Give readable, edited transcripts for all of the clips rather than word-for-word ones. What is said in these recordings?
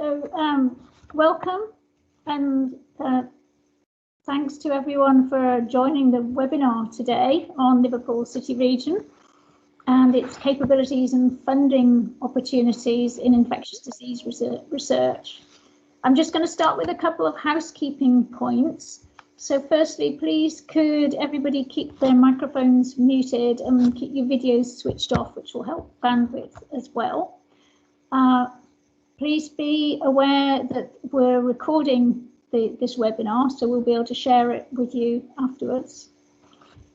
So welcome and thanks to everyone for joining the webinar today on Liverpool City Region and its capabilities and funding opportunities in infectious disease research. I'm just going to start with a couple of housekeeping points. So firstly, please could everybody keep their microphones muted and keep your videos switched off, which will help bandwidth as well. Please be aware that we're recording this webinar, so we'll be able to share it with you afterwards.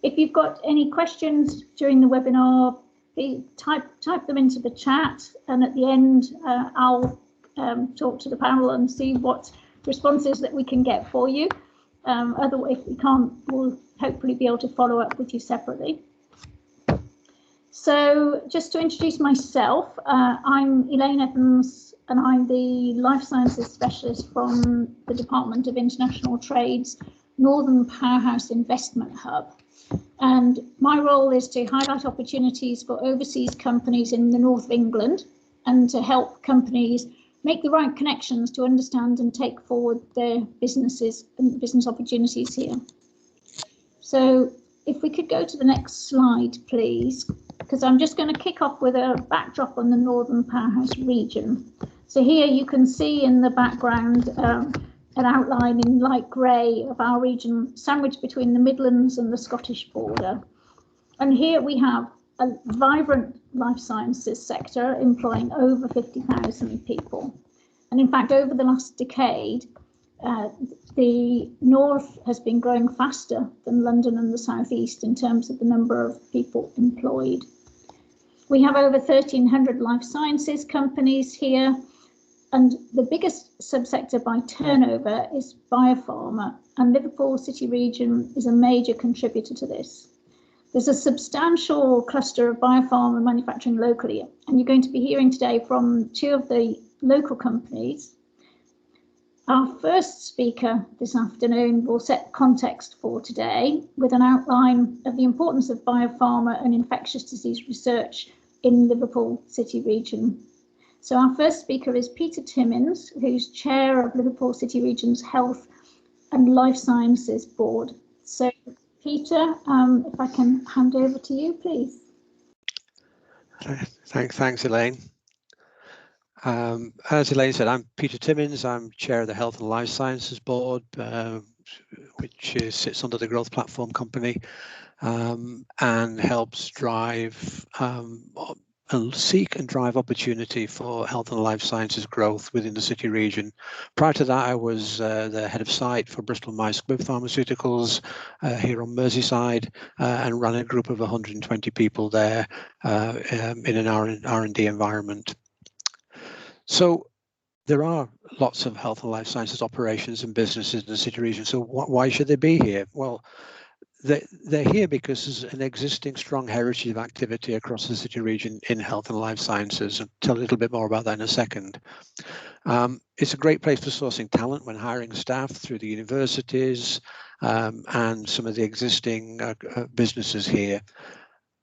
If you've got any questions during the webinar, please type them into the chat, and at the end I'll talk to the panel and see what responses that we can get for you. Otherwise, if we can't, we'll hopefully be able to follow up with you separately. So just to introduce myself, I'm Elaine Evans, and I'm the Life Sciences Specialist from the Department of International Trade's Northern Powerhouse Investment Hub. And my role is to highlight opportunities for overseas companies in the north of England and to help companies make the right connections to understand and take forward their businesses and business opportunities here. So if we could go to the next slide, please, because I'm just going to kick off with a backdrop on the Northern Powerhouse region. So here you can see in the background an outline in light grey of our region sandwiched between the Midlands and the Scottish border. And here we have a vibrant life sciences sector employing over 50,000 people. And in fact, over the last decade, the north has been growing faster than London and the southeast in terms of the number of people employed. We have over 1,300 life sciences companies here, and the biggest subsector by turnover is biopharma, and Liverpool City Region is a major contributor to this. There's a substantial cluster of biopharma manufacturing locally, and you're going to be hearing today from two of the local companies. Our first speaker this afternoon will set context for today with an outline of the importance of biopharma and infectious disease research in Liverpool City Region. So our first speaker is Peter Timmins, who's chair of Liverpool City Region's Health and Life Sciences Board. So Peter, if I can hand over to you, please. Thanks, Elaine. As Elaine said, I'm Peter Timmins. I'm chair of the Health and Life Sciences Board, which sits under the Growth Platform Company and helps drive and seek and drive opportunity for health and life sciences growth within the city region. Prior to that, I was the head of site for Bristol Myers Squibb Pharmaceuticals here on Merseyside and ran a group of 120 people there in an R&D environment. So there are lots of health and life sciences operations and businesses in the city region. So why should they be here? Well, they're here because there's an existing strong heritage of activity across the city region in health and life sciences. I'll tell a little bit more about that in a second. It's a great place for sourcing talent when hiring staff through the universities and some of the existing businesses here.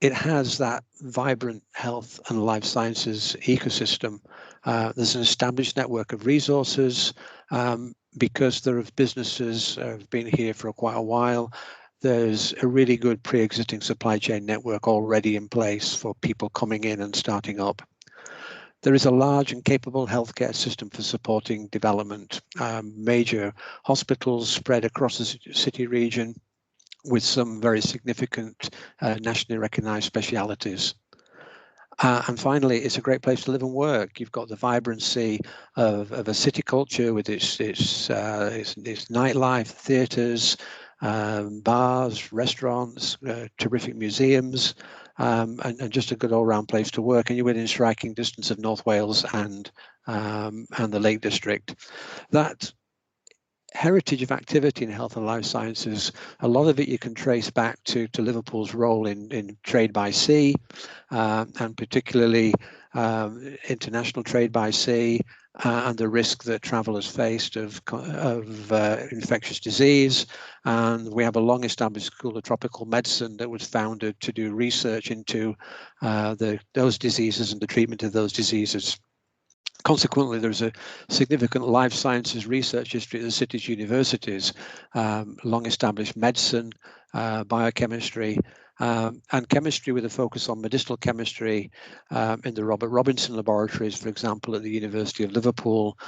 It has that vibrant health and life sciences ecosystem. There's an established network of resources because there are businesses have been here for quite a while. There's a really good pre-existing supply chain network already in place for people coming in and starting up. There is a large and capable healthcare system for supporting development. Major hospitals spread across the city region with some very significant nationally recognized specialities. And finally, it's a great place to live and work. You've got the vibrancy of a city culture with its nightlife, theatres, bars, restaurants, terrific museums, and just a good all-round place to work. And you're within striking distance of North Wales and the Lake District. That heritage of activity in health and life sciences, a lot of it you can trace back to Liverpool's role in trade by sea, and particularly international trade by sea, and the risk that travellers faced of infectious disease. And we have a long established school of tropical medicine that was founded to do research into those diseases and the treatment of those diseases. Consequently, there's a significant life sciences research history at the city's universities, long-established medicine, biochemistry, and chemistry with a focus on medicinal chemistry in the Robert Robinson laboratories, for example, at the University of Liverpool,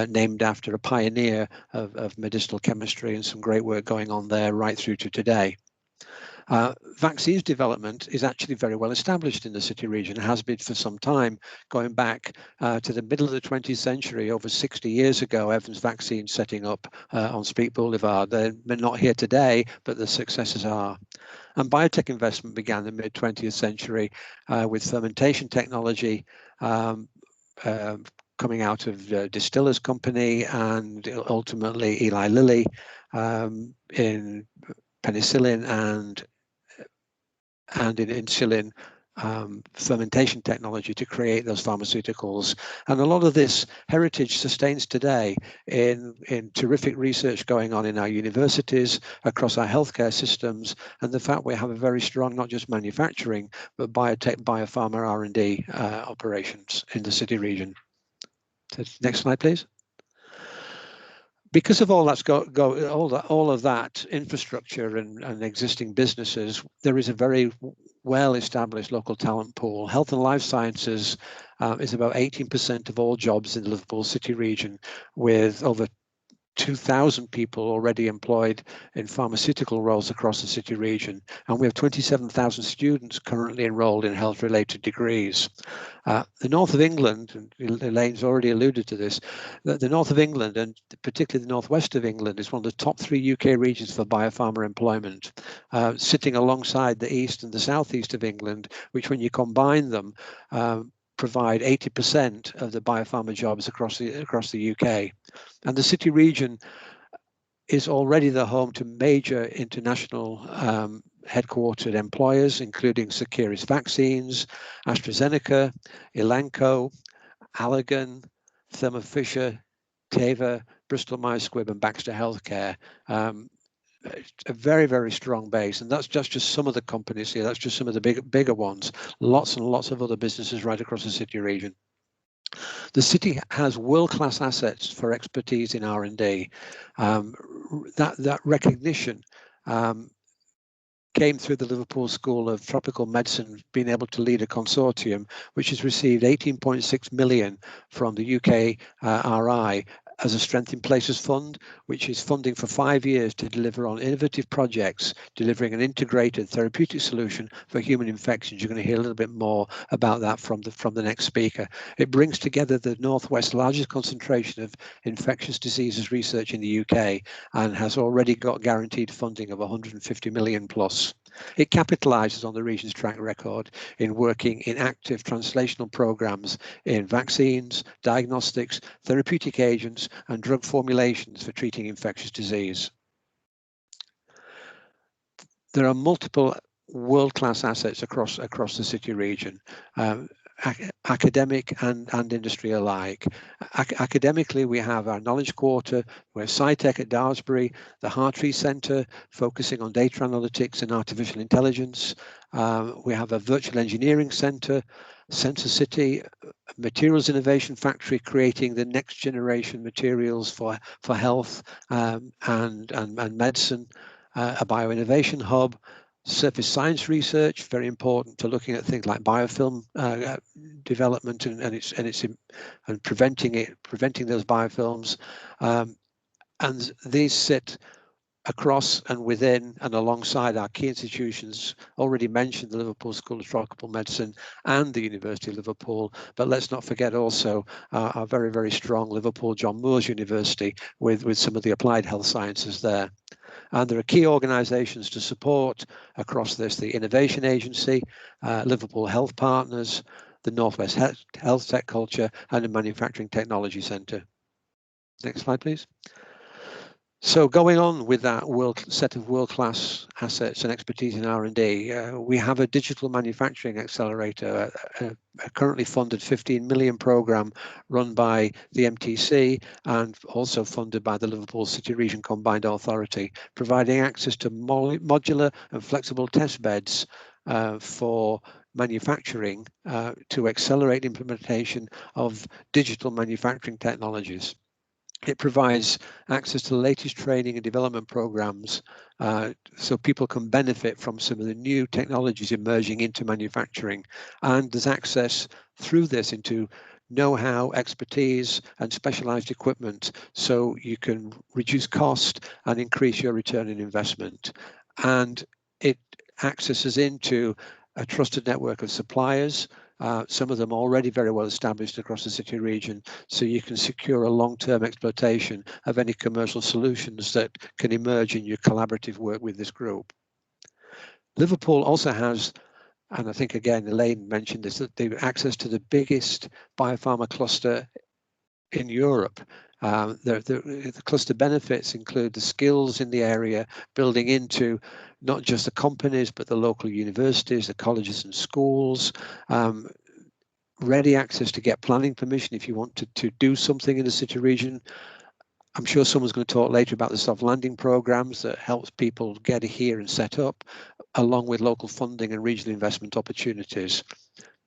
named after a pioneer of medicinal chemistry, and some great work going on there right through to today. Vaccines development is actually very well established in the city region, has been for some time, going back to the middle of the 20th century, over 60 years ago. Evans Vaccine setting up on Speke Boulevard. They're not here today, but the successes are. And biotech investment began in the mid-20th century with fermentation technology coming out of Distillers Company and ultimately Eli Lilly in penicillin and in insulin fermentation technology to create those pharmaceuticals. And a lot of this heritage sustains today in terrific research going on in our universities, across our healthcare systems, and the fact we have a very strong, not just manufacturing, but biotech, biopharma R&D operations in the city region. So next slide, please. Because of all that's all of that infrastructure and existing businesses, there is a very well-established local talent pool. Health and life sciences is about 18% of all jobs in the Liverpool city region, with over 2,000 people already employed in pharmaceutical roles across the city region, and we have 27,000 students currently enrolled in health-related degrees. The north of England, and Elaine's already alluded to this, the north of England, and particularly the northwest of England, is one of the top 3 UK regions for biopharma employment, sitting alongside the east and the southeast of England, which when you combine them, provide 80% of the biopharma jobs across the UK. And the city region is already the home to major international headquartered employers, including Seqirus Vaccines, AstraZeneca, Elanco, Allergan, Thermo Fisher, Teva, Bristol Myers Squibb, and Baxter Healthcare. A very, very strong base, and that's just some of the companies here. That's just some of the bigger ones. Lots and lots of other businesses right across the city region. The city has world-class assets for expertise in R&D. That recognition came through the Liverpool School of Tropical Medicine, being able to lead a consortium which has received 18.6 million from the UK RI as a Strength in Places fund, which is funding for 5 years to deliver on innovative projects, delivering an integrated therapeutic solution for human infections. You're going to hear a little bit more about that from the next speaker. It brings together the Northwest's largest concentration of infectious diseases research in the UK and has already got guaranteed funding of 150 million plus. It capitalises on the region's track record in working in active translational programs in vaccines, diagnostics, therapeutic agents, and drug formulations for treating infectious disease. There are multiple world-class assets across the city region, academic and industry alike. Academically, we have our Knowledge Quarter, we have SciTech at Daresbury, the Hartree Centre focusing on data analytics and artificial intelligence. We have a virtual engineering centre, Sensor City, Materials Innovation Factory creating the next generation materials for health and medicine, a bioinnovation hub, surface science research, very important to looking at things like biofilm development and preventing those biofilms, and these sit across and within and alongside our key institutions. Already mentioned the Liverpool School of Tropical Medicine and the University of Liverpool, but let's not forget also our very, very strong Liverpool John Moores University with some of the applied health sciences there. And there are key organisations to support across this: the Innovation Agency, Liverpool Health Partners, the Northwest Health Tech Culture, and the Manufacturing Technology Centre. Next slide, please. So going on with that set of world-class assets and expertise in R&D, we have a digital manufacturing accelerator, a currently funded 15 million programme run by the MTC and also funded by the Liverpool City Region Combined Authority, providing access to modular and flexible test beds for manufacturing to accelerate implementation of digital manufacturing technologies. It provides access to the latest training and development programs so people can benefit from some of the new technologies emerging into manufacturing. And there's access through this into know-how, expertise, and specialized equipment, so you can reduce cost and increase your return on investment. And it accesses into a trusted network of suppliers, some of them already very well established across the city region, so you can secure a long-term exploitation of any commercial solutions that can emerge in your collaborative work with this group. Liverpool also has, and I think again Elaine mentioned this, that they've access to the biggest biopharma cluster in Europe. The cluster benefits include the skills in the area, building into not just the companies, but the local universities, the colleges and schools, ready access to get planning permission if you want to do something in the city region. I'm sure someone's going to talk later about the soft landing programs that helps people get here and set up, along with local funding and regional investment opportunities.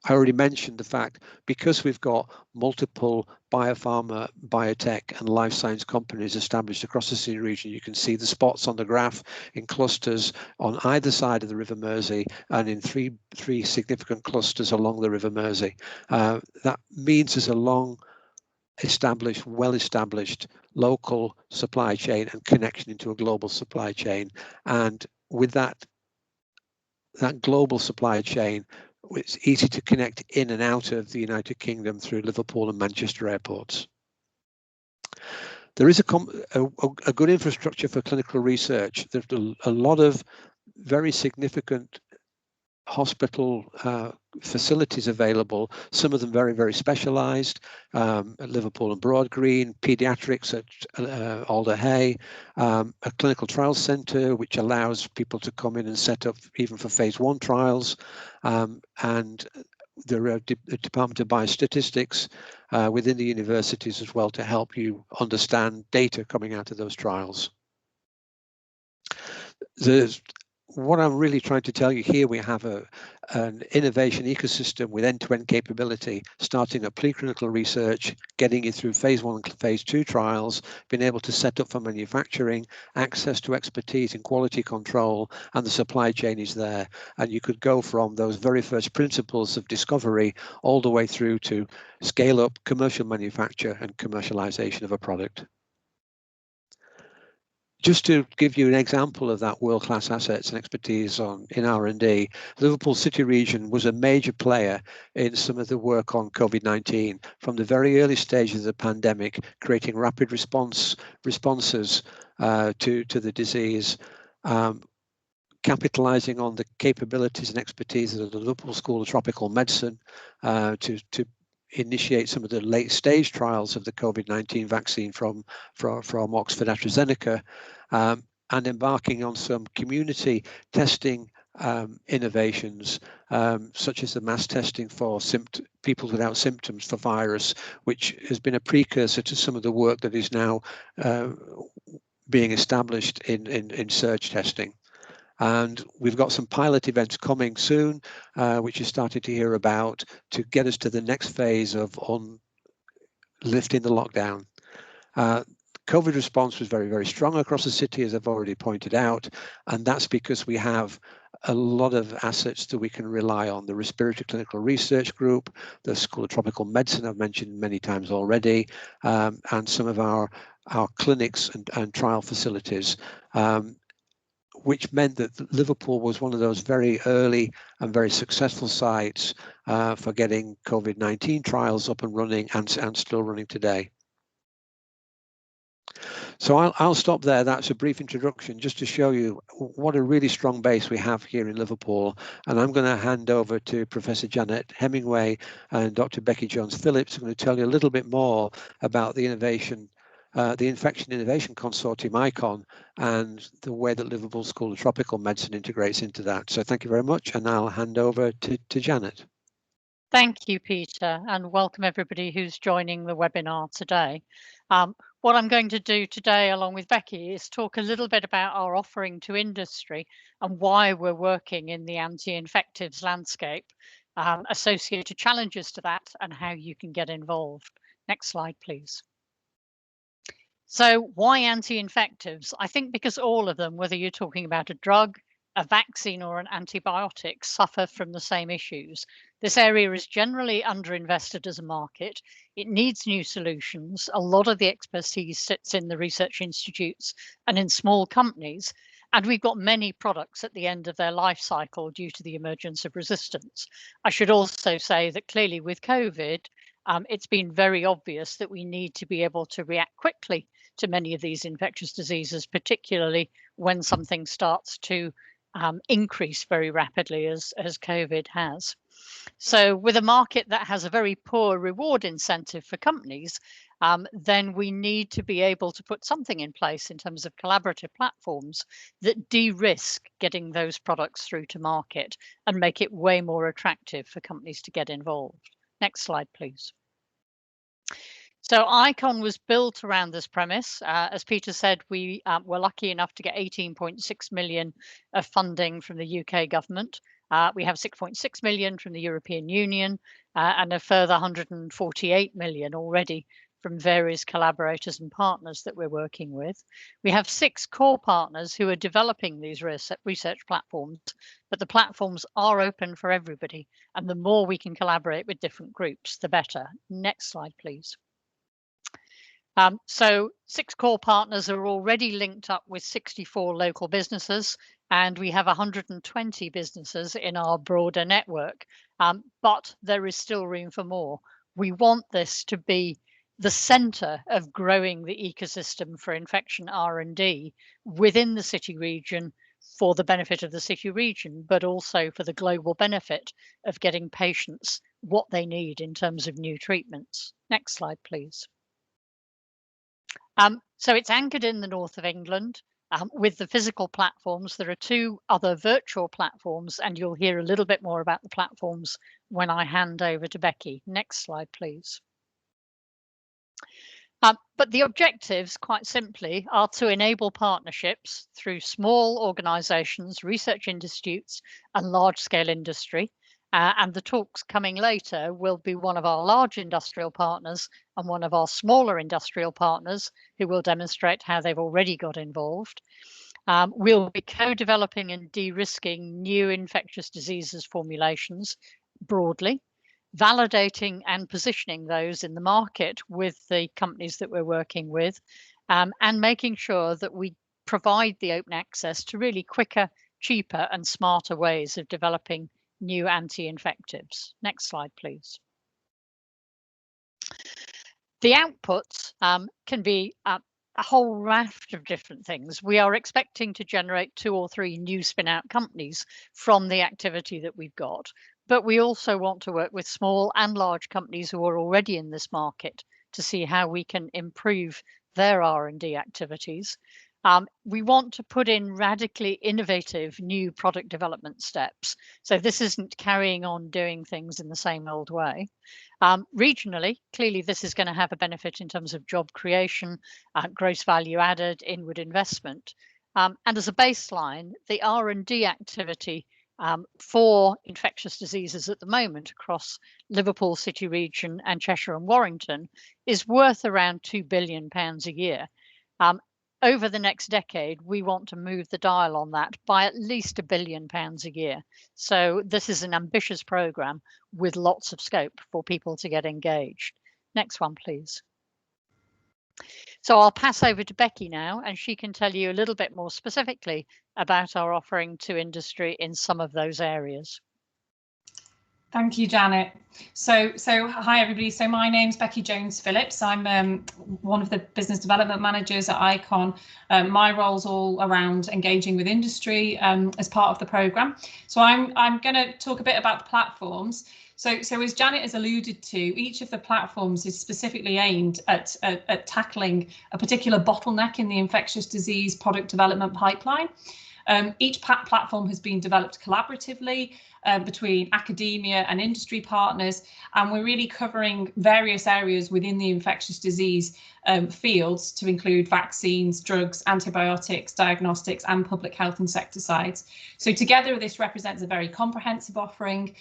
I already mentioned the fact, because we've got multiple biopharma, biotech and life science companies established across the city region, you can see the spots on the graph in clusters on either side of the River Mersey and in three significant clusters along the River Mersey. That means there's a long established, well-established local supply chain and connection into a global supply chain. And with that global supply chain, it's easy to connect in and out of the United Kingdom through Liverpool and Manchester airports. There is a good infrastructure for clinical research. There's a lot of very significant hospital facilities available, some of them very, very specialised, at Liverpool and Broad Green, paediatrics at Alder Hey, a clinical trials centre which allows people to come in and set up even for phase 1 trials, and there are a Department of Biostatistics within the universities as well to help you understand data coming out of those trials. What I'm really trying to tell you here, we have an innovation ecosystem with end-to-end capability, starting at preclinical research, getting you through phase 1 and phase 2 trials, being able to set up for manufacturing, access to expertise in quality control, and the supply chain is there. And you could go from those very first principles of discovery all the way through to scale up commercial manufacture and commercialization of a product. Just to give you an example of that world-class assets and expertise in R&D, Liverpool City region was a major player in some of the work on COVID-19 from the very early stages of the pandemic, creating rapid responses to the disease, capitalizing on the capabilities and expertise of the Liverpool School of Tropical Medicine to initiate some of the late stage trials of the COVID-19 vaccine from Oxford AstraZeneca, and embarking on some community testing innovations, such as the mass testing for people without symptoms for virus, which has been a precursor to some of the work that is now being established in surge testing. And we've got some pilot events coming soon, which you started to hear about, to get us to the next phase of lifting the lockdown. COVID response was very, very strong across the city, as I've already pointed out, and that's because we have a lot of assets that we can rely on. The Respiratory Clinical Research Group, the School of Tropical Medicine I've mentioned many times already, and some of our clinics and trial facilities, which meant that Liverpool was one of those very early and very successful sites for getting COVID-19 trials up and running and still running today. So I'll stop there. That's a brief introduction just to show you what a really strong base we have here in Liverpool. And I'm going to hand over to Professor Janet Hemingway and Dr. Becky Jones-Phillips, who are going to tell you a little bit more about the innovation, the Infection Innovation Consortium ICON, and the way that Liverpool School of Tropical Medicine integrates into that. So thank you very much, and I'll hand over to Janet. Thank you, Peter, and welcome everybody who's joining the webinar today. what I'm going to do today, along with Becky, is talk a little bit about our offering to industry and why we're working in the anti-infectives landscape, associated challenges to that, and how you can get involved. Next slide, please. So why anti-infectives? I think because all of them, whether you're talking about a drug, a vaccine or an antibiotic, suffer from the same issues. This area is generally underinvested as a market. It needs new solutions. A lot of the expertise sits in the research institutes and in small companies. And we've got many products at the end of their life cycle due to the emergence of resistance. I should also say that clearly with COVID, it's been very obvious that we need to be able to react quickly to many of these infectious diseases, particularly when something starts to increase very rapidly as COVID has. So with a market that has a very poor reward incentive for companies, then we need to be able to put something in place in terms of collaborative platforms that de-risk getting those products through to market and make it way more attractive for companies to get involved. Next slide, please. So ICON was built around this premise. As Peter said, we were lucky enough to get 18.6 million of funding from the UK government. We have 6.6 million from the European Union and a further 148 million already from various collaborators and partners that we're working with. We have 6 core partners who are developing these research platforms, but the platforms are open for everybody. And the more we can collaborate with different groups, the better. Next slide, please. So 6 core partners are already linked up with 64 local businesses, and we have 120 businesses in our broader network, but there is still room for more. We want this to be the centre of growing the ecosystem for infection R&D within the city region for the benefit of the city region, but also for the global benefit of getting patients what they need in terms of new treatments. Next slide, please. So it's anchored in the north of England with the physical platforms. There are 2 other virtual platforms, and you'll hear a little bit more about the platforms when I hand over to Becky. Next slide, please. But the objectives, quite simply, are to enable partnerships through small organisations, research institutes, and large-scale industry. And the talks coming later will be one of our large industrial partners and one of our smaller industrial partners who will demonstrate how they've already got involved. We'll be co-developing and de-risking new infectious diseases formulations broadly, validating and positioning those in the market with the companies that we're working with, and making sure that we provide the open access to really quicker, cheaper and smarter ways of developing new anti-infectives. Next slide, please. The outputs can be a whole raft of different things. We are expecting to generate 2 or 3 new spin-out companies from the activity that we've got, but we also want to work with small and large companies who are already in this market to see how we can improve their R&D activities. We want to put in radically innovative new product development steps. So this isn't carrying on doing things in the same old way. Regionally, clearly this is going to have a benefit in terms of job creation, gross value added, inward investment. And as a baseline, the R&D activity for infectious diseases at the moment across Liverpool city region and Cheshire and Warrington is worth around £2 billion a year. Over the next decade, we want to move the dial on that by at least £1 billion a year. So this is an ambitious programme with lots of scope for people to get engaged. Next one, please. So I'll pass over to Becky now, and she can tell you a little bit more specifically about our offering to industry in some of those areas. Thank you, Janet. So hi everybody. So my name's Becky Jones-Phillips. I'm one of the business development managers at ICON. My role's all around engaging with industry as part of the programme. So I'm going to talk a bit about the platforms. So as Janet has alluded to, each of the platforms is specifically aimed at tackling a particular bottleneck in the infectious disease product development pipeline. Each platform has been developed collaboratively between academia and industry partners, and we're really covering various areas within the infectious disease fields to include vaccines, drugs, antibiotics, diagnostics, and public health insecticides. So together this represents a very comprehensive offering.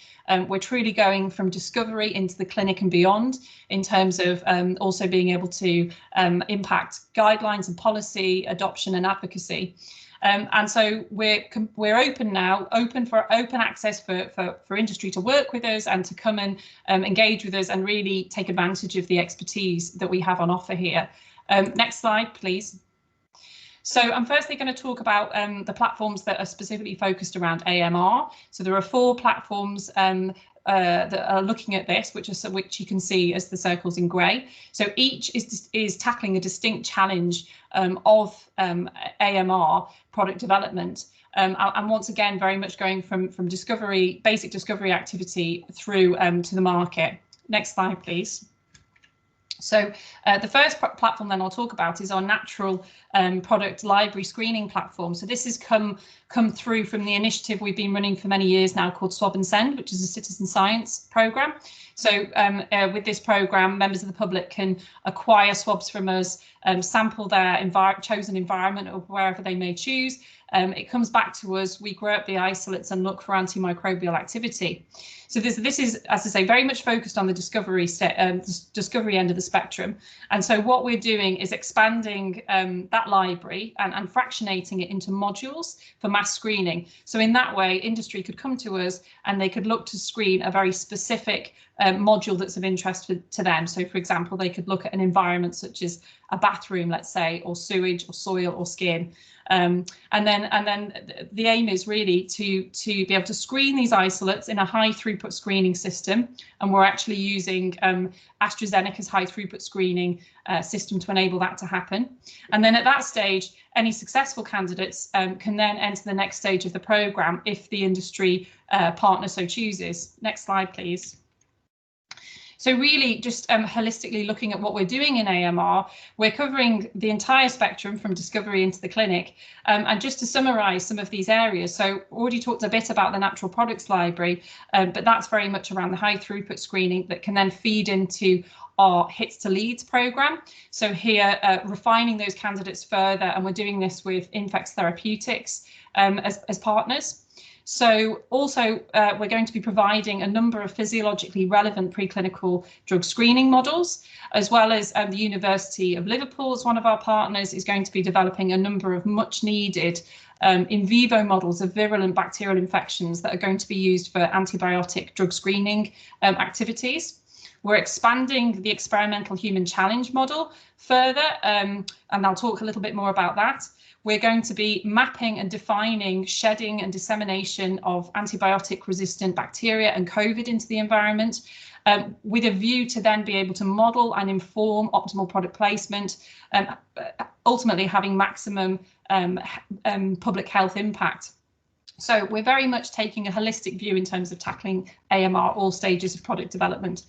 We're truly going from discovery into the clinic and beyond in terms of also being able to impact guidelines and policy adoption and advocacy. And so we're open now, open access for industry to work with us and to come and engage with us and really take advantage of the expertise that we have on offer here. Next slide, please. So I'm firstly going to talk about the platforms that are specifically focused around AMR. So there are 4 platforms that are looking at this, which you can see as the circles in grey. So each is tackling a distinct challenge of AMR product development, and once again very much going from discovery, basic discovery activity through to the market. Next slide, please. So the first platform then I'll talk about is our natural product library screening platform. So this has come through from the initiative we've been running for many years now called Swab and Send, which is a citizen science programme. So with this programme, members of the public can acquire swabs from us, sample their chosen environment or wherever they may choose. It comes back to us, we grow up the isolates and look for antimicrobial activity. So this is, as I say, very much focused on the discovery end of the spectrum. And so what we're doing is expanding that library and fractionating it into modules for mass screening. So in that way, industry could come to us and they could look to screen a very specific module that's of interest to them. So for example, they could look at an environment such as a bathroom, let's say, or sewage or soil or skin. And then the aim is really to be able to screen these isolates in a high throughput screening system, and we're actually using AstraZeneca's high throughput screening system to enable that to happen. And then at that stage, any successful candidates can then enter the next stage of the programme if the industry partner so chooses. Next slide, please. So really just holistically looking at what we're doing in AMR, we're covering the entire spectrum from discovery into the clinic. And just to summarise some of these areas, so already talked a bit about the natural products library, but that's very much around the high throughput screening that can then feed into our hits to leads programme. So here refining those candidates further, and we're doing this with Infex Therapeutics as partners. So also we're going to be providing a number of physiologically relevant preclinical drug screening models, as well as the University of Liverpool as one of our partners is going to be developing a number of much needed in vivo models of virulent bacterial infections that are going to be used for antibiotic drug screening activities. We're expanding the experimental human challenge model further, and I'll talk a little bit more about that. We're going to be mapping and defining shedding and dissemination of antibiotic resistant bacteria and COVID into the environment, with a view to then be able to model and inform optimal product placement, ultimately having maximum public health impact. So we're very much taking a holistic view in terms of tackling AMR, all stages of product development.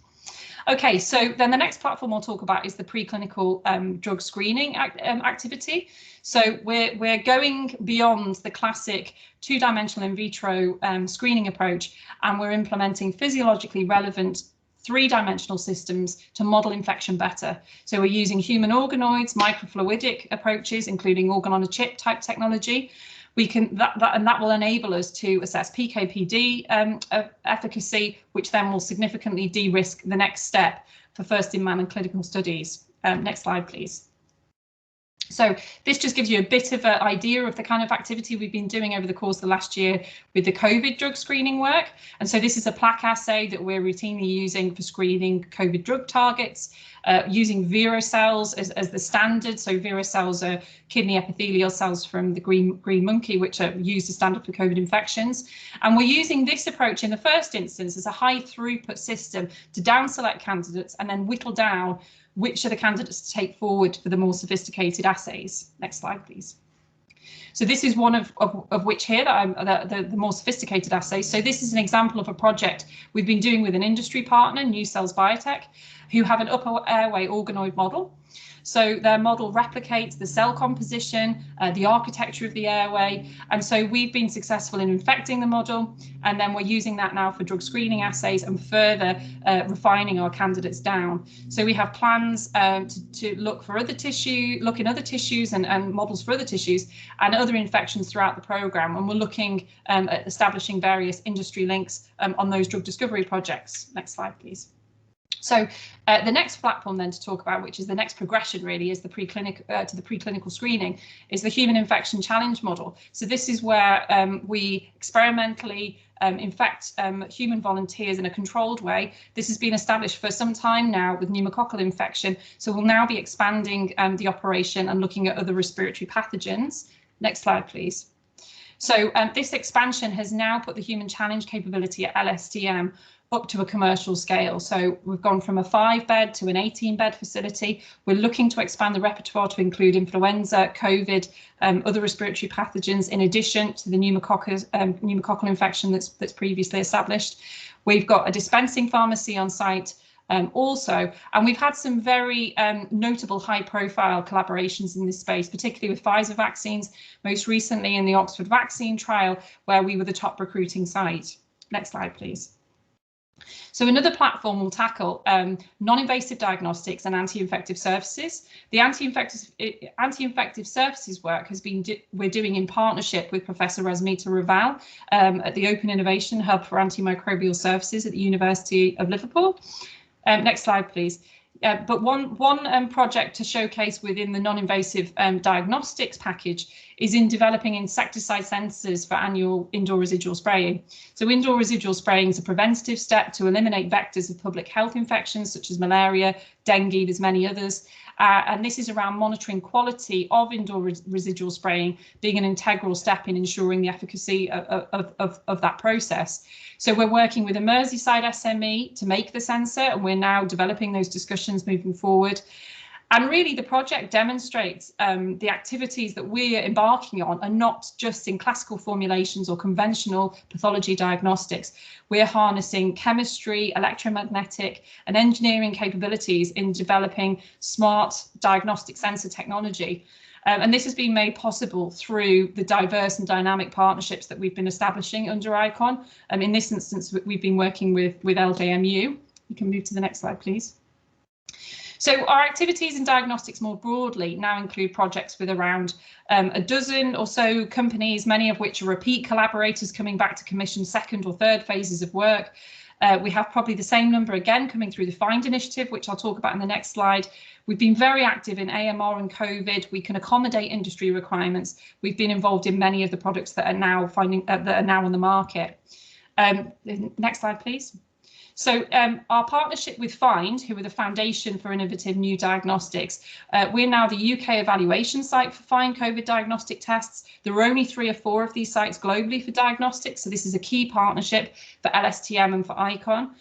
Okay, so then the next platform I'll talk about is the preclinical drug screening activity. So we're going beyond the classic two-dimensional in vitro screening approach, and we're implementing physiologically relevant three-dimensional systems to model infection better. So we're using human organoids, microfluidic approaches, including organ-on-a-chip type technology. We can that will enable us to assess PK/PD efficacy, which then will significantly de-risk the next step for first-in-man and clinical studies. Next slide, please. So this just gives you a bit of an idea of the kind of activity we've been doing over the course of the last year with the COVID drug screening work. And so this is a plaque assay that we're routinely using for screening COVID drug targets, using Vero cells as the standard. So Vero cells are kidney epithelial cells from the green monkey, which are used as standard for COVID infections. And we're using this approach in the first instance as a high throughput system to down select candidates and then whittle down which are the candidates to take forward for the more sophisticated assays. Next slide, please. So this is one of which here, the more sophisticated assays. So this is an example of a project we've been doing with an industry partner, New Cells Biotech. who have an upper airway organoid model. So their model replicates the cell composition, the architecture of the airway. And so we've been successful in infecting the model. And then we're using that now for drug screening assays and further refining our candidates down. So we have plans to look for other tissue, look in other tissues and models for other tissues and other infections throughout the programme. And we're looking at establishing various industry links on those drug discovery projects. Next slide, please. So the next platform then to talk about, which is the next progression really, is the preclinical screening, is the human infection challenge model. So this is where we experimentally infect human volunteers in a controlled way. This has been established for some time now with pneumococcal infection. So we'll now be expanding the operation and looking at other respiratory pathogens. Next slide, please. So this expansion has now put the human challenge capability at LSTM up to a commercial scale. So we've gone from a 5-bed to an 18-bed facility. We're looking to expand the repertoire to include influenza, COVID, other respiratory pathogens, in addition to the pneumococcal infection that's previously established. We've got a dispensing pharmacy on site also, and we've had some very notable high-profile collaborations in this space, particularly with Pfizer vaccines, most recently in the Oxford vaccine trial, where we were the top recruiting site. Next slide, please. So another platform will tackle non-invasive diagnostics and anti-infective services. The anti-infective services work we're doing in partnership with Professor Rasmita Raval at the Open Innovation Hub for Antimicrobial Services at the University of Liverpool. Next slide, please. But one project to showcase within the non-invasive diagnostics package is in developing insecticide sensors for annual indoor residual spraying. So indoor residual spraying is a preventative step to eliminate vectors of public health infections such as malaria, dengue, there's many others. And this is around monitoring quality of indoor residual spraying being an integral step in ensuring the efficacy of that process. So we're working with a Merseyside SME to make the sensor, and we're now developing those discussions moving forward. And really the project demonstrates the activities that we're embarking on are not just in classical formulations or conventional pathology diagnostics. We're harnessing chemistry, electromagnetic and engineering capabilities in developing smart diagnostic sensor technology. And this has been made possible through the diverse and dynamic partnerships that we've been establishing under ICON. In this instance, we've been working with LJMU. You can move to the next slide, please. So our activities in diagnostics more broadly now include projects with around a dozen or so companies, many of which are repeat collaborators coming back to commission second or third phases of work. We have probably the same number again coming through the FIND initiative, which I'll talk about in the next slide. We've been very active in AMR and COVID. We can accommodate industry requirements. We've been involved in many of the products that are now on the market. Next slide, please. So our partnership with FIND, who are the Foundation for Innovative New Diagnostics, we're now the UK evaluation site for FIND COVID diagnostic tests. There are only 3 or 4 of these sites globally for diagnostics, so this is a key partnership for LSTM and for ICON.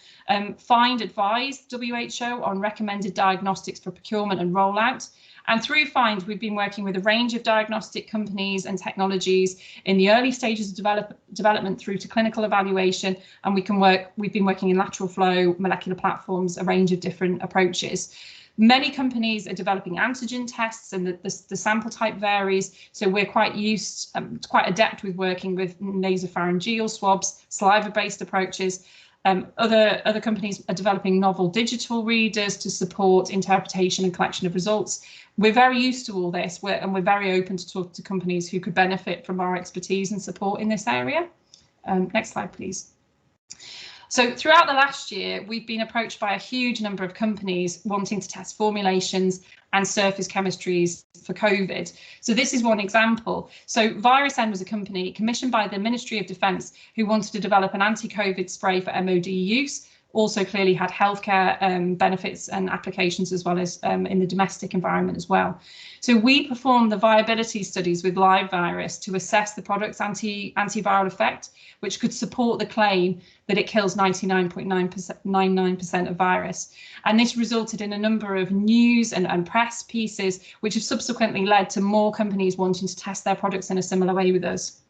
FIND advised WHO on recommended diagnostics for procurement and rollout. And through FIND, we've been working with a range of diagnostic companies and technologies in the early stages of development through to clinical evaluation. And we've been working in lateral flow, molecular platforms, a range of different approaches. Many companies are developing antigen tests and the sample type varies. So we're quite adept with working with nasopharyngeal swabs, saliva-based approaches. Other companies are developing novel digital readers to support interpretation and collection of results. We're very used to all this, and we're very open to talk to companies who could benefit from our expertise and support in this area. Next slide, please. So throughout the last year, we've been approached by a huge number of companies wanting to test formulations and surface chemistries for COVID. So this is one example. So VirusN was a company commissioned by the Ministry of Defence who wanted to develop an anti-COVID spray for MOD use. Also clearly had healthcare benefits and applications as well as in the domestic environment as well. So we performed the viability studies with live virus to assess the product's antiviral effect, which could support the claim that it kills 99.99% of virus. And this resulted in a number of news and press pieces, which have subsequently led to more companies wanting to test their products in a similar way with us.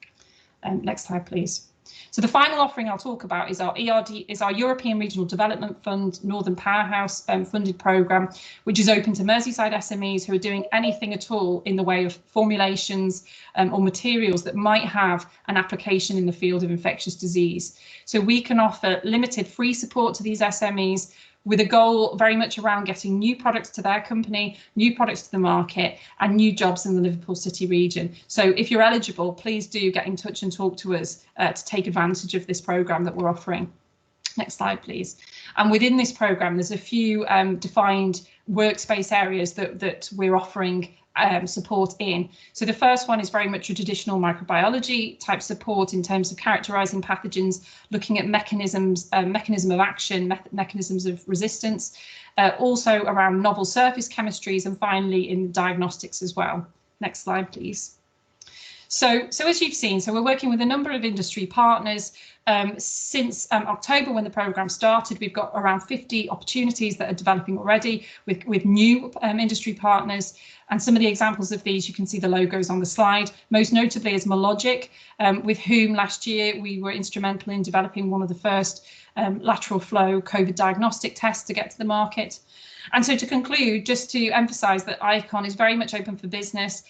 Next slide, please. So the final offering I'll talk about is our ERD, is our European Regional Development Fund Northern Powerhouse funded programme, which is open to Merseyside SMEs who are doing anything at all in the way of formulations or materials that might have an application in the field of infectious disease. So we can offer limited free support to these SMEs, with a goal very much around getting new products to their company, new products to the market, and new jobs in the Liverpool City region. So if you're eligible, please do get in touch and talk to us to take advantage of this programme that we're offering. Next slide, please. And within this programme, there's a few defined workspace areas that we're offering support in. So the first one is very much a traditional microbiology type support in terms of characterising pathogens, looking at mechanisms, mechanism of action, mechanisms of resistance, also around novel surface chemistries, and finally in diagnostics as well. Next slide, please. So as you've seen, so we're working with a number of industry partners. Since October, when the programme started, we've got around 50 opportunities that are developing already with new industry partners. And some of the examples of these, you can see the logos on the slide. Most notably is Mologic, with whom last year we were instrumental in developing one of the first lateral flow COVID diagnostic tests to get to the market. And so to conclude, just to emphasise that ICON is very much open for business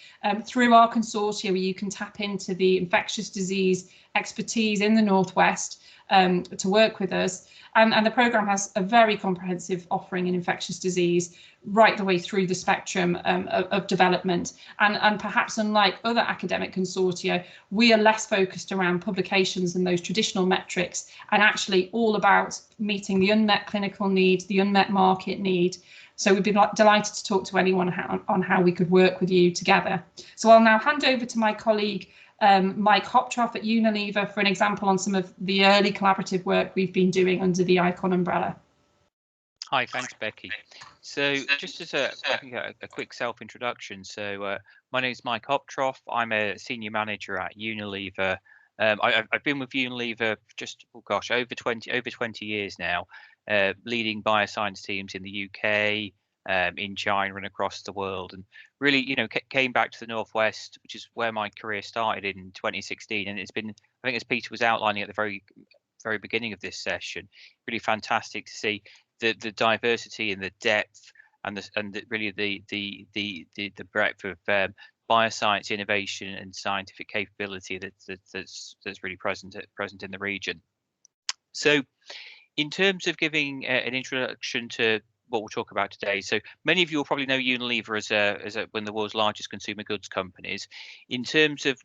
through our consortia, where you can tap into the infectious disease expertise in the Northwest to work with us. And the programme has a very comprehensive offering in infectious disease right the way through the spectrum of development. And perhaps unlike other academic consortia, we are less focused around publications and those traditional metrics, and actually all about meeting the unmet clinical need, the unmet market need. So we'd be delighted to talk to anyone on how we could work with you together. So I'll now hand over to my colleague, Mike Hoptroff at Unilever, for an example on some of the early collaborative work we've been doing under the ICON umbrella. Hi, thanks, Becky. So just as a quick self-introduction, so my name is Mike Hoptroff. I'm a senior manager at Unilever. I've been with Unilever for just, oh gosh, over 20 years now, leading bioscience teams in the UK, in China and across the world, and really, you know, came back to the Northwest, which is where my career started in 2016. And it's been, I think, as Peter was outlining at the very beginning of this session, really fantastic to see the diversity and the depth and really the breadth of bioscience innovation and scientific capability that's really present in the region. So, in terms of giving an introduction to what we'll talk about today, so many of you will probably know Unilever as one of the world's largest consumer goods companies. In terms of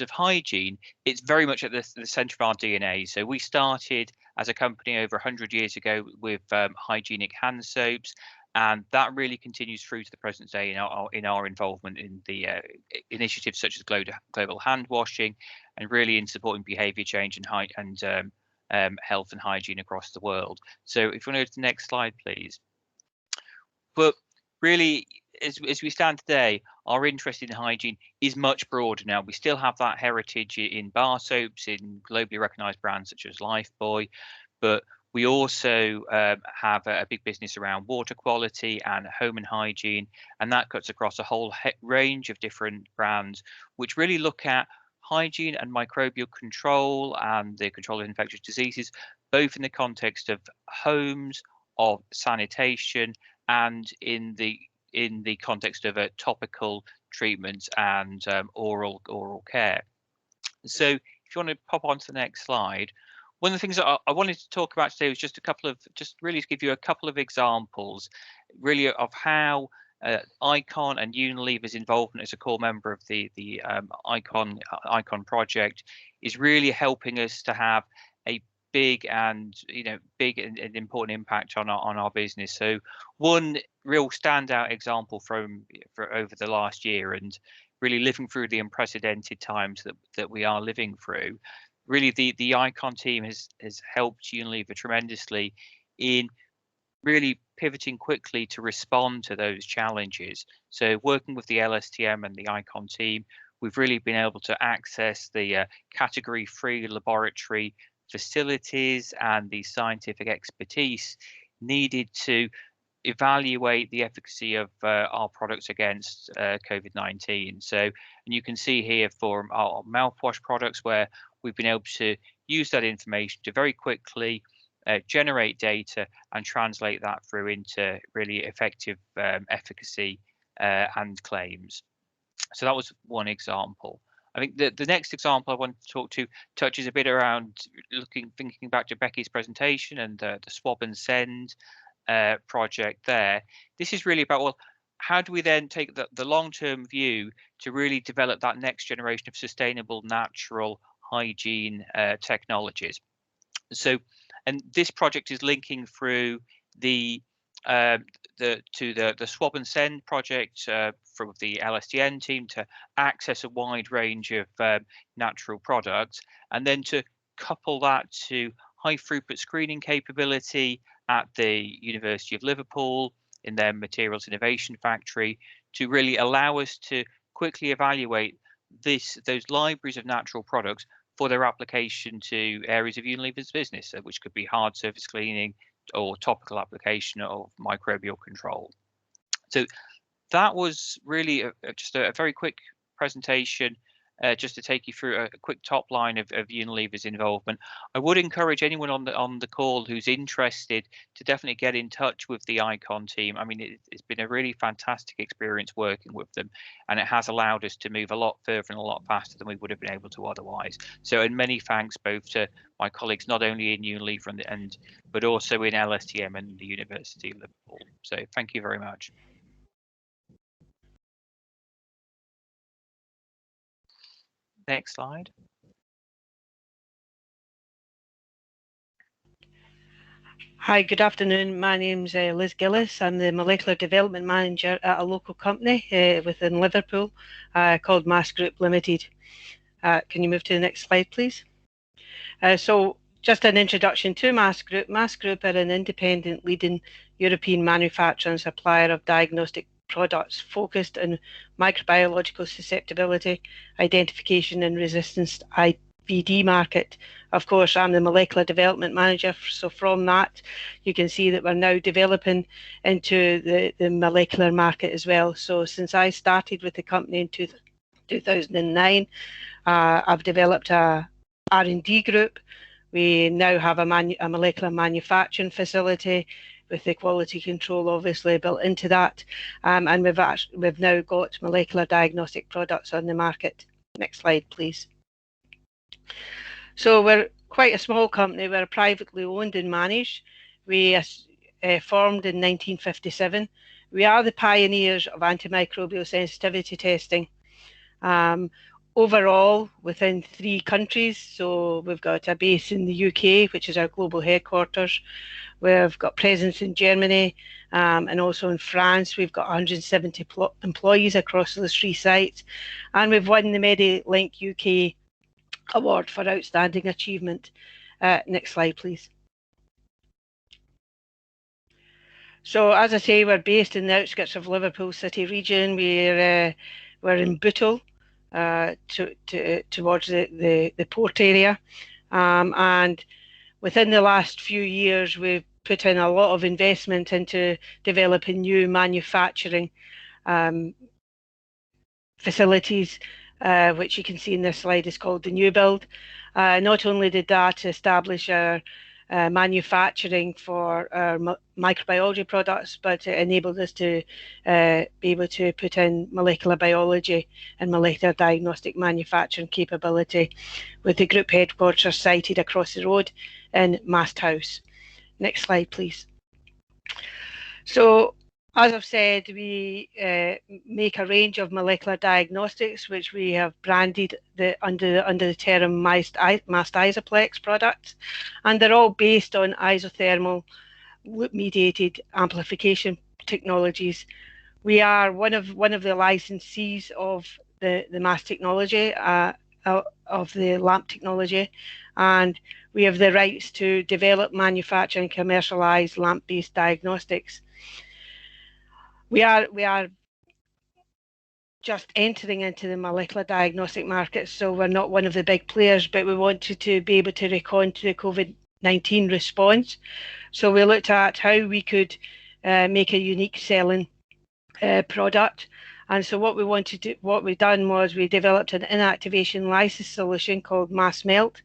hygiene, it's very much at the centre of our DNA. So we started as a company over 100 years ago with hygienic hand soaps, and that really continues through to the present day in our involvement in the initiatives such as global hand washing, and really in supporting behaviour change and health and hygiene across the world. So if you want to go to the next slide, please. But really, as we stand today, our interest in hygiene is much broader now. We still have that heritage in bar soaps, in globally recognised brands such as Lifebuoy, but we also have a big business around water quality and home and hygiene, and that cuts across a whole range of different brands, which really look at hygiene and microbial control and the control of infectious diseases, both in the context of homes, of sanitation, and in the context of topical treatments and oral care. So if you want to pop on to the next slide, one of the things that I wanted to talk about today was just really to give you a couple of examples really of how ICON and Unilever's involvement as a core member of the ICON project is really helping us to have a big and important impact on our business. So one real standout example for over the last year, and really living through the unprecedented times that we are living through, really the ICON team has helped Unilever tremendously in really pivoting quickly to respond to those challenges. So working with the LSTM and the ICON team, we've really been able to access the category 3 laboratory facilities and the scientific expertise needed to evaluate the efficacy of our products against COVID-19. So, and you can see here for our mouthwash products where we've been able to use that information to very quickly generate data and translate that through into really effective efficacy and claims. So that was one example. I think the next example I want to talk to touches a bit around thinking back to Becky's presentation and the swab and send project there. This is really about, well, how do we then take the long-term view to really develop that next generation of sustainable, natural hygiene technologies? So, and this project is linking through the swab and send project from the LSDN team to access a wide range of natural products, and then to couple that to high throughput screening capability at the University of Liverpool in their materials innovation factory to really allow us to quickly evaluate those libraries of natural products for their application to areas of Unilever's business, which could be hard surface cleaning or topical application of microbial control. So that was really just a very quick presentation, just to take you through a quick top line of Unilever's involvement. I would encourage anyone on the call who's interested to definitely get in touch with the ICON team. I mean, it's been a really fantastic experience working with them, and it has allowed us to move a lot further and a lot faster than we would have been able to otherwise. So, and many thanks both to my colleagues, not only in Unilever but also in LSTM and the University of Liverpool. So thank you very much. Next slide. Hi, good afternoon. My name's Liz Gillis. I'm the Molecular Development Manager at a local company within Liverpool called Mass Group Limited. Can you move to the next slide, please? So just an introduction to Mass Group. Mass Group are an independent leading European manufacturer and supplier of diagnostic products focused on microbiological susceptibility, identification and resistance IVD market. Of course, I'm the Molecular Development Manager, so from that you can see that we're now developing into the molecular market as well. So since I started with the company in 2009, I've developed a R&D group. We now have a molecular manufacturing facility with the quality control obviously built into that, and we've now got molecular diagnostic products on the market. Next slide, please. So we're quite a small company. We're privately owned and managed. We formed in 1957. We are the pioneers of antimicrobial sensitivity testing. Overall, within 3 countries, so we've got a base in the UK, which is our global headquarters. We've got presence in Germany and also in France. We've got 170 employees across those 3 sites, and we've won the MediLink UK Award for Outstanding Achievement. Next slide, please. So, as I say, we're based in the outskirts of Liverpool city region. We're in Bootle, towards the port area, and within the last few years we've put in a lot of investment into developing new manufacturing facilities, which you can see in this slide is called the new build. Not only did that establish our manufacturing for our microbiology products, but it enabled us to be able to put in molecular biology and molecular diagnostic manufacturing capability, with the group headquarters sited across the road in Mast House. Next slide, please. So, as I've said, we make a range of molecular diagnostics, which we have branded under the term Mast Isoplex products, and they're all based on isothermal loop-mediated amplification technologies. We are one of the licensees of the MAST technology, of the LAMP technology, and we have the rights to develop, manufacture, and commercialise LAMP-based diagnostics. We are just entering into the molecular diagnostic market, so we're not one of the big players, but we wanted to be able to respond to the COVID-19 response. So we looked at how we could make a unique selling product, And so what we've done was we developed an inactivation lysis solution called Mass Melt,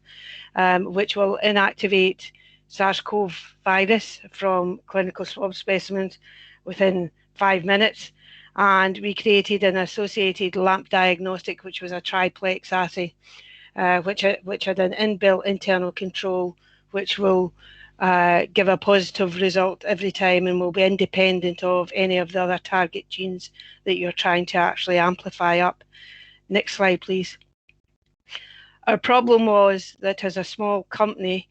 which will inactivate SARS-CoV virus from clinical swab specimens within 5 minutes. And we created an associated LAMP diagnostic, which was a triplex assay, which had an inbuilt internal control, which will give a positive result every time and will be independent of any of the other target genes that you're trying to actually amplify up. Next slide, please. Our problem was that as a small company,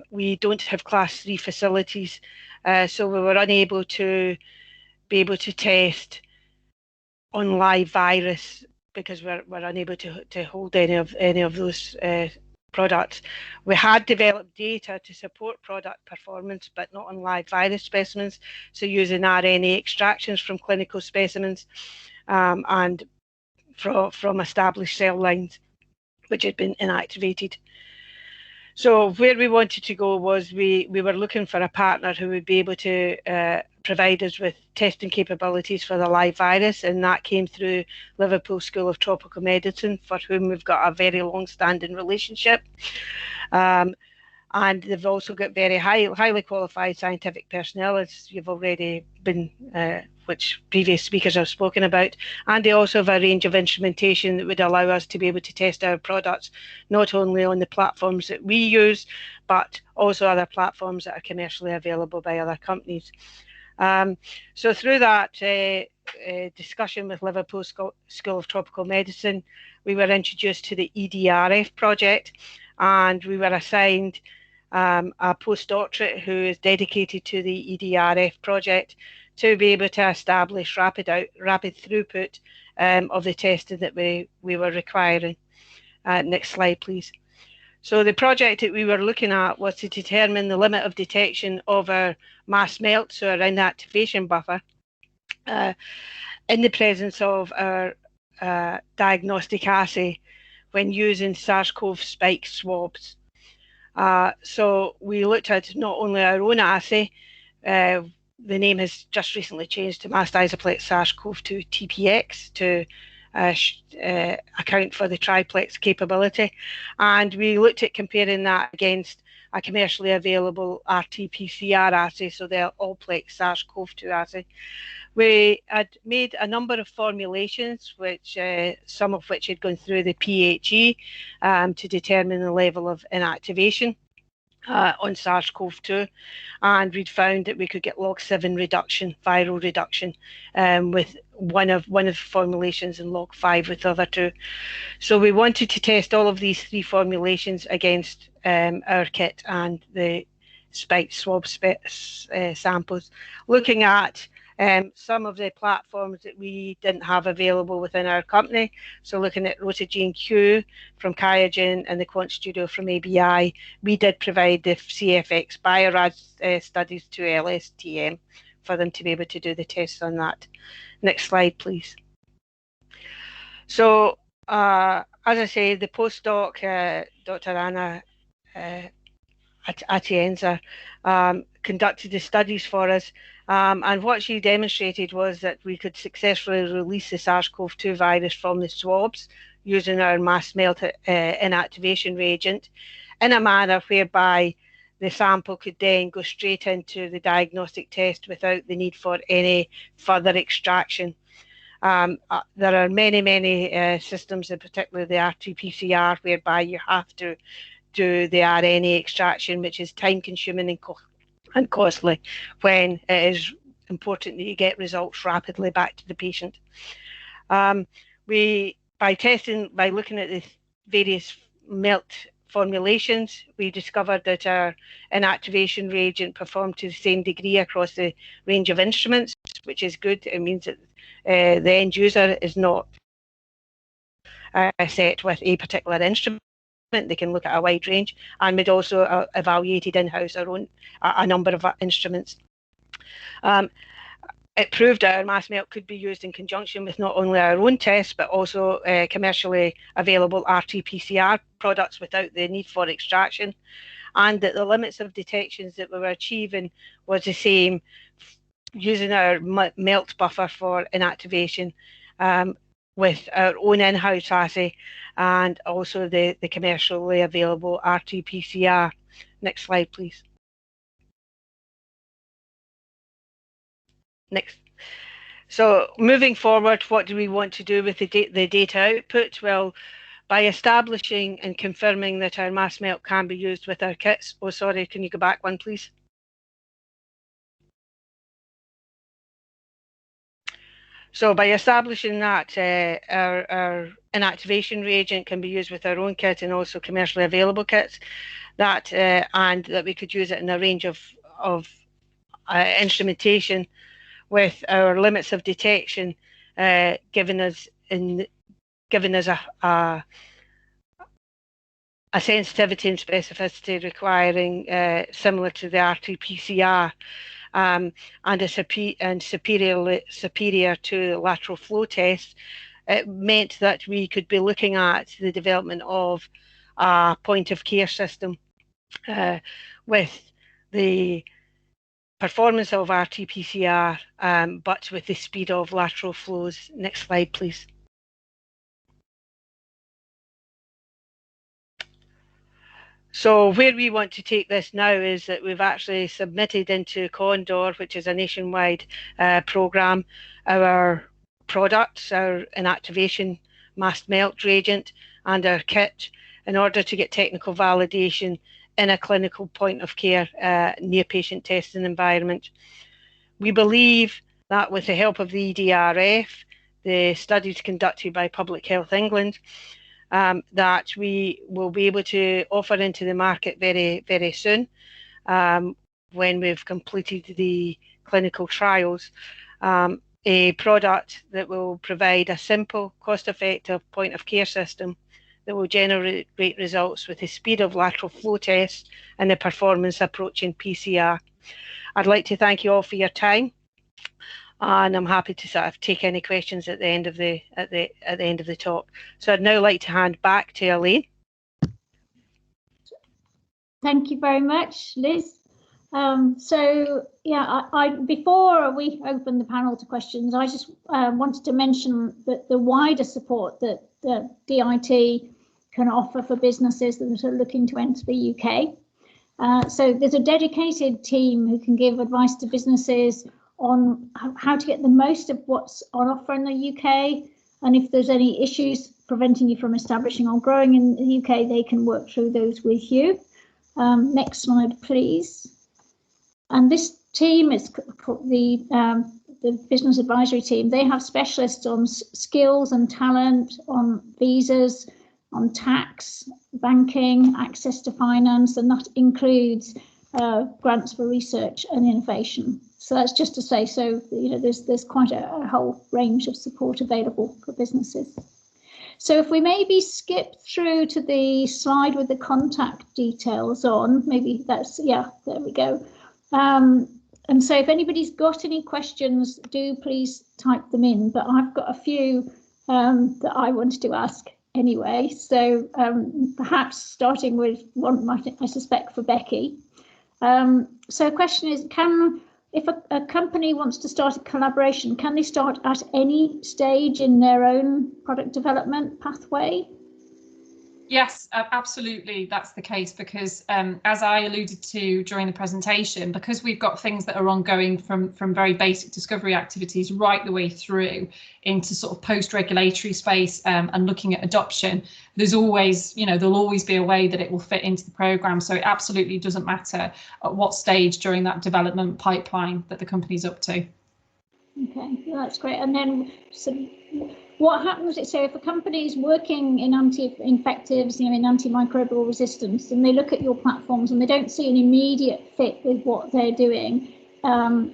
we don't have class 3 facilities, so we were unable to be able to test on live virus because we're unable to hold any of those products. We had developed data to support product performance, but not on live virus specimens. So using RNA extractions from clinical specimens and from established cell lines, which had been inactivated. So where we wanted to go was we were looking for a partner who would be able to provide us with testing capabilities for the live virus, and that came through Liverpool School of Tropical Medicine, for whom we've got a very long-standing relationship. And they've also got very highly qualified scientific personnel, as you've already been, which previous speakers have spoken about. And they also have a range of instrumentation that would allow us to be able to test our products, not only on the platforms that we use, but also other platforms that are commercially available by other companies. So through that discussion with Liverpool School of Tropical Medicine, we were introduced to the EDRF project, and we were assigned a postdoctorate who is dedicated to the EDRF project to be able to establish rapid throughput of the testing that we were requiring. Next slide, please. So the project that we were looking at was to determine the limit of detection of our mass melt, so our inactivation buffer, in the presence of our diagnostic assay when using SARS-CoV spike swabs. So we looked at not only our own assay, the name has just recently changed to masked isoplex SARS-CoV-2 TPX to account for the triplex capability, and we looked at comparing that against a commercially available RT-PCR assay, so the all-plex SARS-CoV-2 assay. We had made a number of formulations, which some of which had gone through the PHE to determine the level of inactivation on SARS-CoV-2, and we'd found that we could get log7 reduction, viral reduction, with one of the formulations, and log5 with the other two. So we wanted to test all of these 3 formulations against our kit and the spiked swab samples, looking at some of the platforms that we didn't have available within our company. So looking at Rotogene Q from QIAGEN and the Quant Studio from ABI, we did provide the CFX Biorad studies to LSTM for them to be able to do the tests on that. Next slide, please. So as I say, the postdoc, Dr. Anna Atienza, conducted the studies for us, and what she demonstrated was that we could successfully release the SARS-CoV-2 virus from the swabs using our mass melt inactivation reagent in a manner whereby the sample could then go straight into the diagnostic test without the need for any further extraction. There are many systems, and particularly the RT-PCR, whereby you have to do the RNA extraction, which is time-consuming and costly, when it is important that you get results rapidly back to the patient. By looking at the various melt formulations, we discovered that our inactivation reagent performed to the same degree across the range of instruments, which is good. It means that the end user is not set with a particular instrument. They can look at a wide range, and we'd also evaluated in-house a number of instruments. It proved our mass melt could be used in conjunction with not only our own tests, but also commercially available RT-PCR products without the need for extraction, and that the limits of detections that we were achieving was the same using our melt buffer for inactivation with our own in-house assay and also the commercially available RT-PCR. Next slide, please. Next. So moving forward, what do we want to do with the data output? Well, by establishing and confirming that our mass melt can be used with our kits. Oh, sorry, can you go back one, please? So by establishing that our inactivation reagent can be used with our own kit and also commercially available kits, that and that we could use it in a range of instrumentation with our limits of detection, giving us a sensitivity and specificity requiring similar to the RT-PCR. And superior to lateral flow tests, it meant that we could be looking at the development of a point of care system with the performance of RT-PCR, but with the speed of lateral flows. Next slide, please. So where we want to take this now is that we've actually submitted into Condor, which is a nationwide programme, our products, our inactivation mass melt reagent and our kit in order to get technical validation in a clinical point of care near patient testing environment. We believe that with the help of the EDRF, the studies conducted by Public Health England, that we will be able to offer into the market very, very soon when we've completed the clinical trials, a product that will provide a simple, cost-effective point of care system that will generate results with the speed of lateral flow tests and the performance approaching PCR. I'd like to thank you all for your time, and I'm happy to sort of take any questions at the end of the end of the talk. So I'd now like to hand back to Elaine. Thank you very much, Liz. So yeah, before we open the panel to questions, I just wanted to mention that the wider support that the DIT can offer for businesses that are looking to enter the UK. So there's a dedicated team who can give advice to businesses on how to get the most of what's on offer in the UK, and if there's any issues preventing you from establishing or growing in the UK, they can work through those with you. Next slide, please. And this team is the business advisory team. They have specialists on skills and talent, on visas, on tax, banking, access to finance, and that includes grants for research and innovation. So that's just to say, so you know, there's quite a whole range of support available for businesses. So if we maybe skip through to the slide with the contact details on, maybe that's, yeah, there we go. And so if anybody's got any questions, do please type them in, but I've got a few that I wanted to ask anyway. So perhaps starting with one, I suspect for Becky. So the question is, if a company wants to start a collaboration, can they start at any stage in their own product development pathway? Yes, absolutely, that's the case, because as I alluded to during the presentation, because we've got things that are ongoing from very basic discovery activities right the way through into sort of post-regulatory space and looking at adoption, there's always, you know, there'll always be a way that it will fit into the programme. So it absolutely doesn't matter at what stage during that development pipeline that the company's up to. Okay, well, that's great. And then what happens, so if a company is working in anti-infectives, you know, in antimicrobial resistance, and they look at your platforms and they don't see an immediate fit with what they're doing,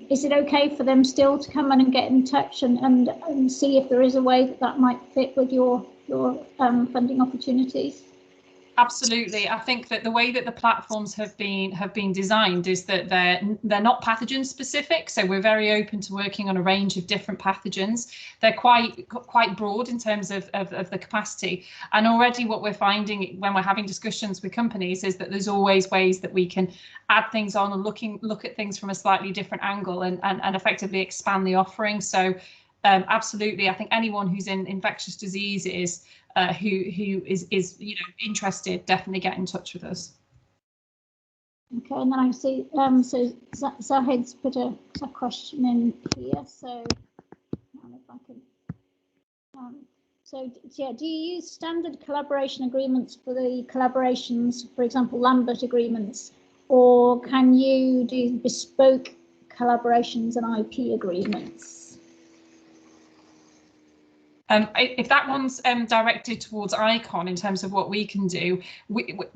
is it okay for them still to come in and get in touch and see if there is a way that might fit with your funding opportunities? Absolutely. I think that the way that the platforms have been designed is that they're not pathogen specific. So we're very open to working on a range of different pathogens. They're quite broad in terms of the capacity. And already what we're finding when we're having discussions with companies is that there's always ways that we can add things on and look at things from a slightly different angle and effectively expand the offering. So absolutely, I think anyone who's in infectious diseases who is interested, definitely get in touch with us. Okay, and then I see so Zahid's put a question in here. So if I can. So yeah, do you use standard collaboration agreements for the collaborations, for example, Lambert agreements, or can you do bespoke collaborations and IP agreements? If that one's directed towards ICON in terms of what we can do,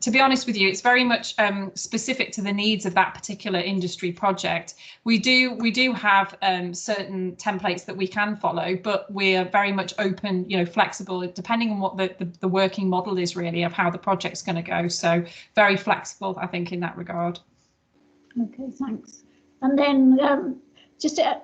to be honest with you, it's very much specific to the needs of that particular industry project. We do have certain templates that we can follow, but we're very much open, flexible, depending on what the working model is really of how the project's going to go. So very flexible, I think, in that regard. Okay, thanks. And then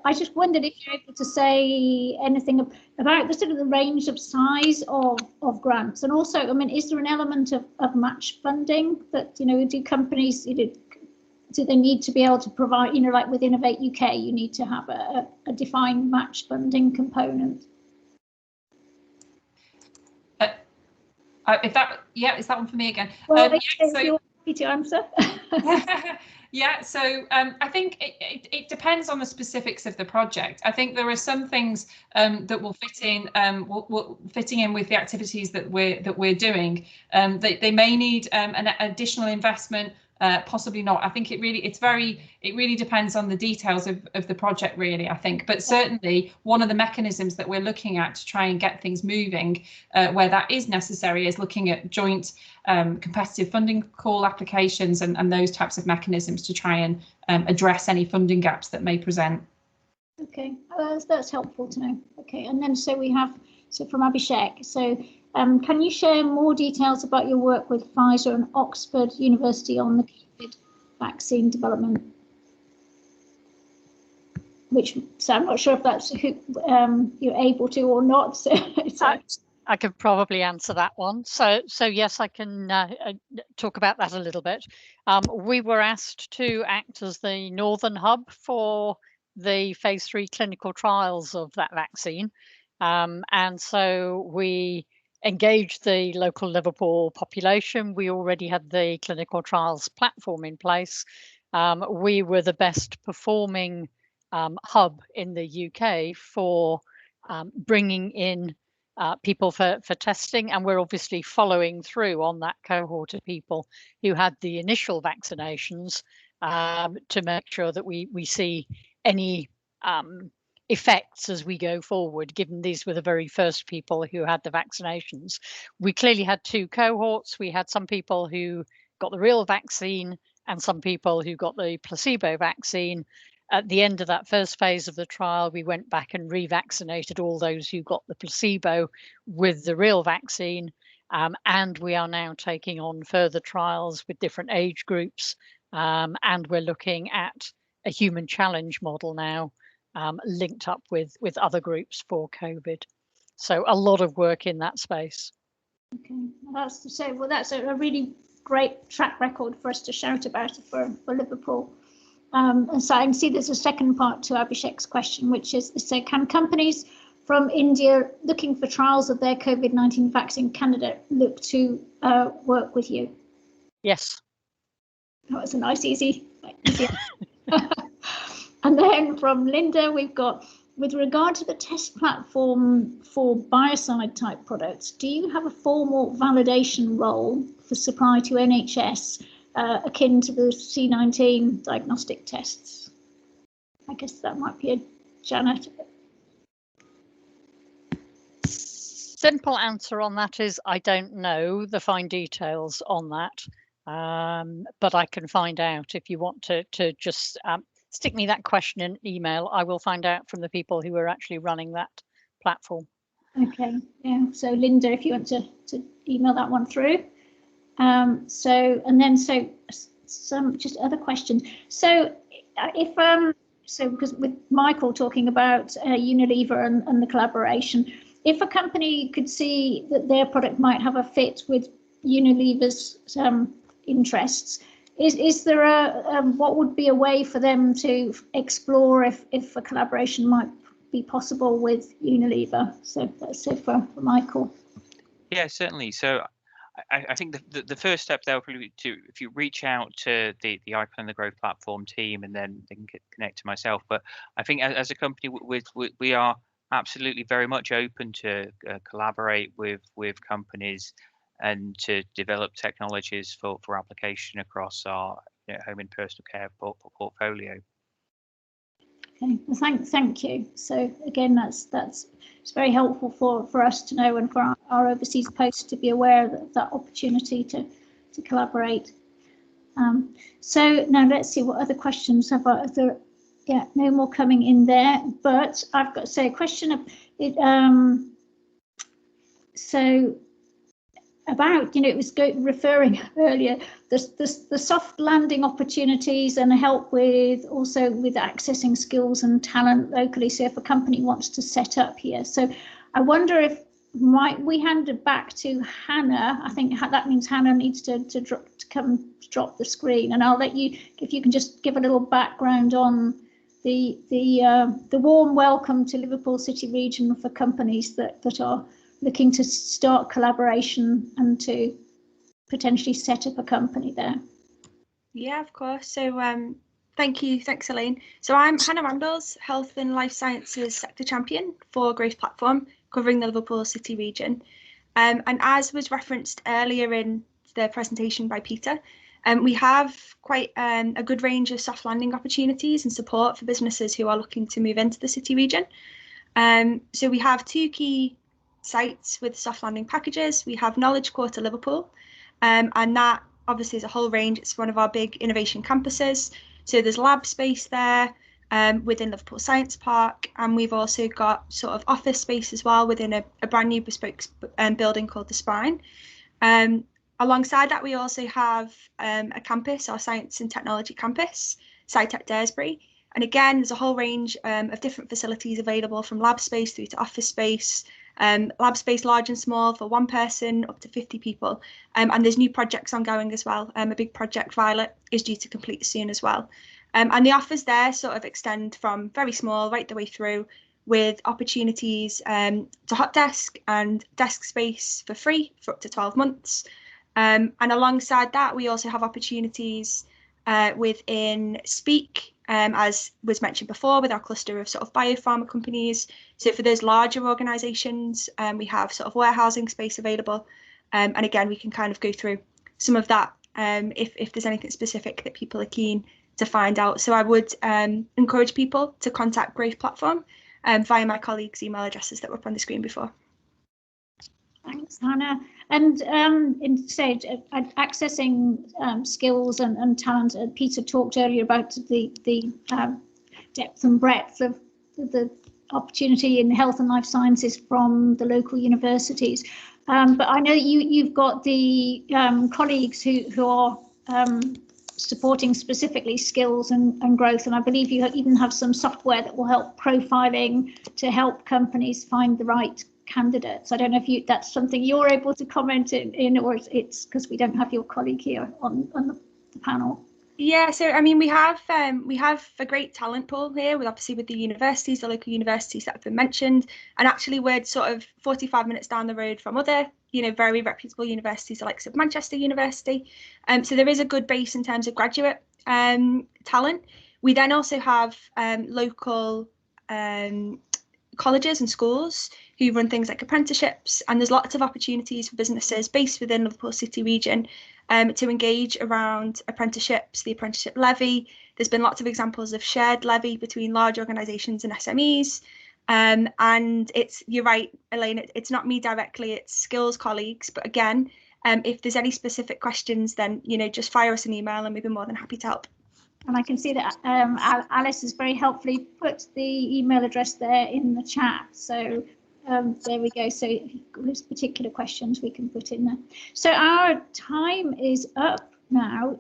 I just wondered if you're able to say anything about the sort of the range of size of grants, and also, I mean, is there an element of match funding that, do companies, do they need to be able to provide, like with Innovate UK, you need to have a defined match funding component? Is that one for me again? Well, you're happy to answer. Yeah, so I think it depends on the specifics of the project. I think there are some things that will fit in, fitting in with the activities that we're doing. They may need an additional investment. Possibly not. I think it really depends on the details of the project, really, I think. But certainly one of the mechanisms that we're looking at to try and get things moving where that is necessary is looking at joint competitive funding call applications and those types of mechanisms to try and address any funding gaps that may present. Okay, that's helpful to know. Okay, and then so from Abhishek, so can you share more details about your work with Pfizer and Oxford University on the COVID vaccine development? So I'm not sure if that's you're able to or not. So I could probably answer that one. So yes, I can talk about that a little bit. We were asked to act as the northern hub for the phase 3 clinical trials of that vaccine. And so we engaged the local Liverpool population. We already had the clinical trials platform in place. We were the best performing hub in the UK for bringing in people for testing, and we're obviously following through on that cohort of people who had the initial vaccinations to make sure that we see any effects as we go forward, given these were the very first people who had the vaccinations. We clearly had two cohorts. We had some people who got the real vaccine and some people who got the placebo vaccine. At the end of that first phase of the trial, we went back and revaccinated all those who got the placebo with the real vaccine. And we are now taking on further trials with different age groups. And we're looking at a human challenge model now, linked up with other groups for COVID. So a lot of work in that space. Okay, that's a really great track record for us to shout about for Liverpool. And so I can see there's a second part to Abhishek's question, which is, so can companies from India looking for trials of their COVID-19 vaccine candidate look to work with you? Yes. That was a nice, easy. And then from Linda, we've got, with regard to the test platform for biocide type products, do you have a formal validation role for supply to NHS akin to the C19 diagnostic tests? I guess that might be a Janet. Simple answer on that is I don't know the fine details on that, but I can find out. If you want to just stick me that question in an email, I will find out from the people who are actually running that platform. Okay, yeah. So Linda, if you want to email that one through. So some just other questions. So if because with Michael talking about Unilever and the collaboration, if a company could see that their product might have a fit with Unilever's interests, is there what would be a way for them to explore if a collaboration might be possible with Unilever. So that's it for Michael. Yeah, certainly. So I think the first step there will probably be to, if you reach out to the Icon and the Growth Platform team, and then they can connect to myself. But I think as a company, we are absolutely very much open to collaborate with companies and to develop technologies for application across our home and personal care portfolio. Okay, well, thank you. So again, that's it's very helpful for us to know, and for our overseas posts to be aware of that opportunity to collaborate. So now let's see what other questions have there. Yeah, no more coming in there, but I've got to say a question of it. So about, it was referring earlier, the soft landing opportunities and help with accessing skills and talent locally. So if a company wants to set up here, so I wonder if we hand it back to Hannah. I think that means Hannah needs to drop the screen, and I'll let you, if you can just give a little background on the warm welcome to Liverpool City Region for companies that are looking to start collaboration and to potentially set up a company there. Yeah, of course. So thanks Elaine. So I'm Hannah Randalls, Health and Life Sciences Sector Champion for Growth Platform, covering the Liverpool City region. And as was referenced earlier in the presentation by Peter, we have quite a good range of soft landing opportunities and support for businesses who are looking to move into the city region. So we have two key sites with soft landing packages. We have Knowledge Quarter Liverpool, and that obviously is a whole range. It's one of our big innovation campuses. So there's lab space there within Liverpool Science Park, and we've also got sort of office space as well within a brand new bespoke building called The Spine. Alongside that, we also have a campus, our Science and Technology campus, SciTech Daresbury. And again, there's a whole range of different facilities available, from lab space through to office space, lab space large and small for one person up to 50 people. And there's new projects ongoing as well. A big project, Violet, is due to complete soon as well. And the offers there sort of extend from very small right the way through, with opportunities to hot desk and desk space for free for up to 12 months. And alongside that, we also have opportunities within Speak, as was mentioned before, with our cluster of sort of biopharma companies. So for those larger organisations, we have sort of warehousing space available. And again, we can kind of go through some of that if there's anything specific that people are keen to find out. So I would encourage people to contact Growth Platform via my colleagues' email addresses that were up on the screen before. Thanks, Hannah. And instead, accessing skills and talent. Peter talked earlier about the depth and breadth of the opportunity in health and life sciences from the local universities. But I know you've got the colleagues who are supporting specifically skills and growth, and I believe you even have some software that will help profiling to help companies find the right candidates. I don't know if that's something you're able to comment in, or it's because we don't have your colleague here on the panel. Yeah, so I mean, we have a great talent pool here, with the universities, the local universities that have been mentioned, and actually we're sort of 45 minutes down the road from other, very reputable universities, the likes of Manchester University. So there is a good base in terms of graduate talent. We then also have local colleges and schools who run things like apprenticeships, and there's lots of opportunities for businesses based within Liverpool City region to engage around apprenticeships, the apprenticeship levy. There's been lots of examples of shared levy between large organisations and SMEs. And you're right, Elaine, it's not me directly, it's skills colleagues. But again, if there's any specific questions, then, just fire us an email and we'd be more than happy to help. And I can see that Alice has very helpfully put the email address there in the chat. So there we go. So if there's particular questions we can put in there. So our time is up now.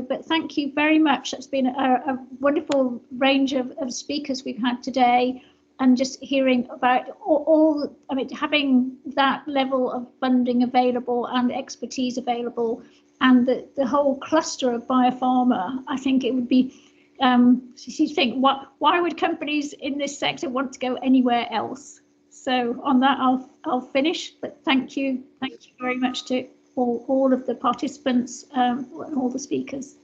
But thank you very much. It's been a wonderful range of speakers we've had today, and just hearing about all, having that level of funding available and expertise available, and the whole cluster of biopharma. I think it would be you think, why would companies in this sector want to go anywhere else? So on that, I'll finish. But thank you very much to all of the participants and all the speakers.